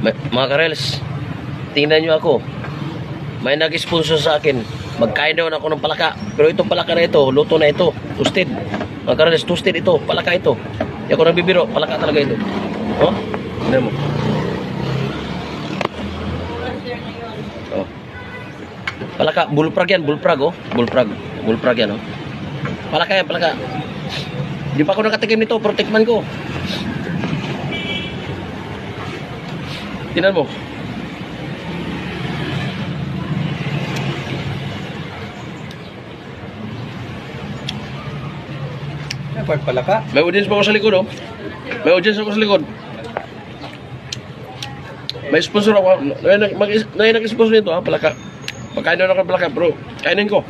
Mga karels, tingnan nyo ako. May nag-sponsor sa akin. Magkain daw ako ng palaka. Pero itong palaka na ito, luto na ito. Toasted. Mga karels, toasted ito. Palaka ito. Hindi ako nagbibiro. Palaka talaga ito. Oh, tingnan mo. Oh. Palaka, bullfrog yan. Bullfrog, oh. Bullfrog yan, oh. Palaka yan, palaka. Di pa ako nakatikim nito. Protectman ko. Tingnan mo. Palaka. May audience pa ako sa likod, oh. May audience ako sa likod. May sponsor ako. May nag-sponsor nito, ha, palaka. Pagkain na ako ng palaka, bro. Kainin ko.